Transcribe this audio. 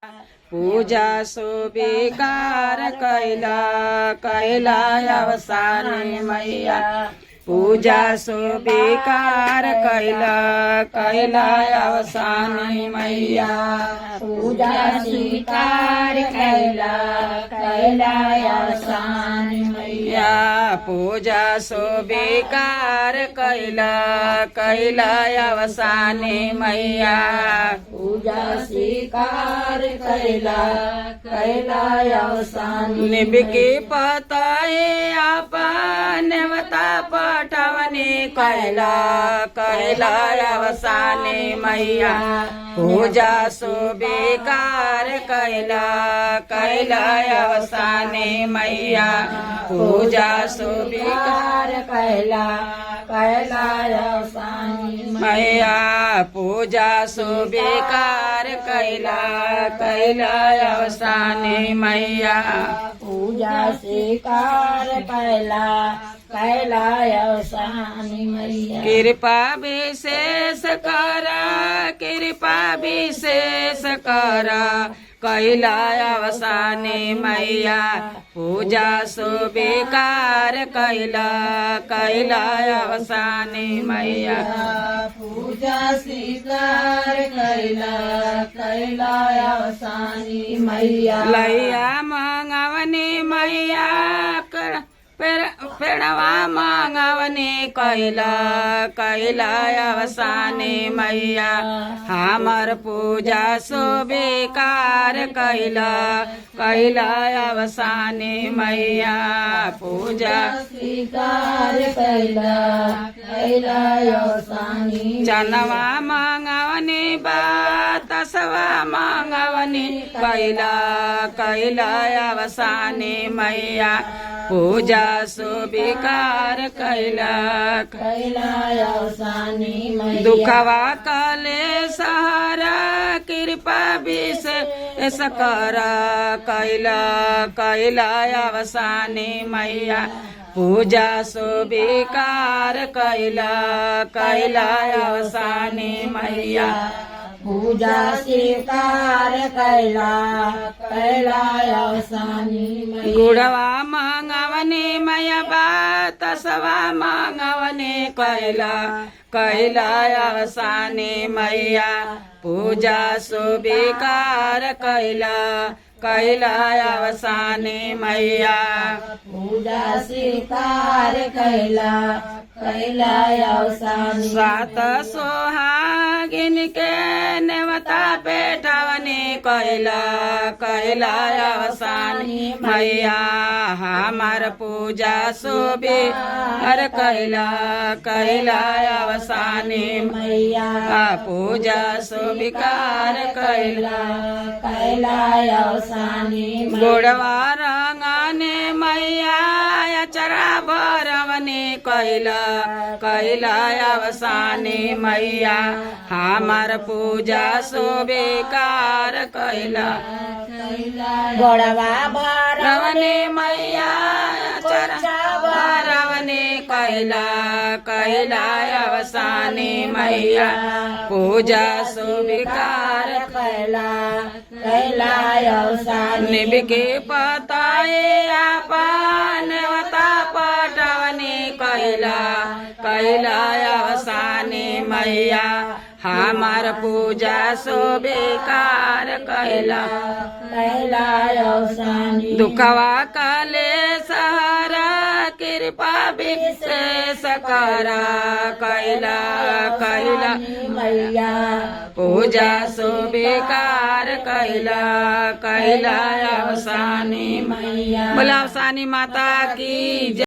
पूजा सुबिकार कैला कैला अवसानी मैया पूजा सुबिकार कैला कैला अवसानी मैया पूजा स्वीकार कैला कैला अवसानी मैया पूजा सुबिकार कैला कैला अवसानी मैया पूजा स्वीकार कैला कैला अवसानी निबिकी पताए आपण नेवता पठवनी कैला कैला अवसानी मैया पूजा सुबिकार कैला कैला अवसानी मैया पूजा सुबिकार कैला कैला अवसानी मैया पूजा सुबिकार कैला कैला अवसानी मैया पूजा स्वीकार कैला कैला अवसानी मैया कृपा विशेष करा कृपा विशेष करा कैला अवसानी मैया पूजा सुबिकार कैला कैला अवसानी मैया पूजा स्वीकार कैला कैला अवसानी मैया लैया मंगवनी मैया पेड़वा मांगवनी कैला कैला अवसानी मैया हमर पूजा सुबिकार कैला कैला अवसानी मैया पूजा स्वीकार कैला कैला अवसानी चनवा मांगवनी बातसवा मांगवनी कैला कैला अवसानी मैया पूजा सुबिकार कैला कैला अवसानी मैया दुखवा कले सहारा कृपा विशेष करा कैला कैला अवसानी मैया पूजा सुबिकार कैला कैला अवसानी मैया पूजा स्वीकार कैला कैला अवसानी मैया गुड़वा मांगवनी मैया बातसवा मांगवनी कैला कैला अवसानी मैया पूजा सुबिकार कैला कैला अवसानी मैया पूजा स्वीकार कैला कैला अवसानी सात सोहागिन के नेवता पेठवनी कैला कैला अवसानी मैया हमार पूजा सुबिकार कैला कैला अवसानी मैया पूजा सुबिकार कैला कैला अवसानी गोड़वा रंगाने मैया चरा भरवनी कैला कैला अवसानी मैया हमार पूजा सुबिकार कैला गोड़वा रवनी मैया चरा भरवनी कैला कैला अवसानी मैया पूजा सुबिकार कैला कैला अवसानी निबिके पताए आपण वता पटवनी कैला कैला अवसानी मैया हमार पूजा सुबिकार कैला कैला अवसानी दुखवा कले सहारा कृपा विशेष करा कैला कैला मैया पूजा सुबिकार कैला कैला अवसानी मैया बोला अवसानी माता की जय।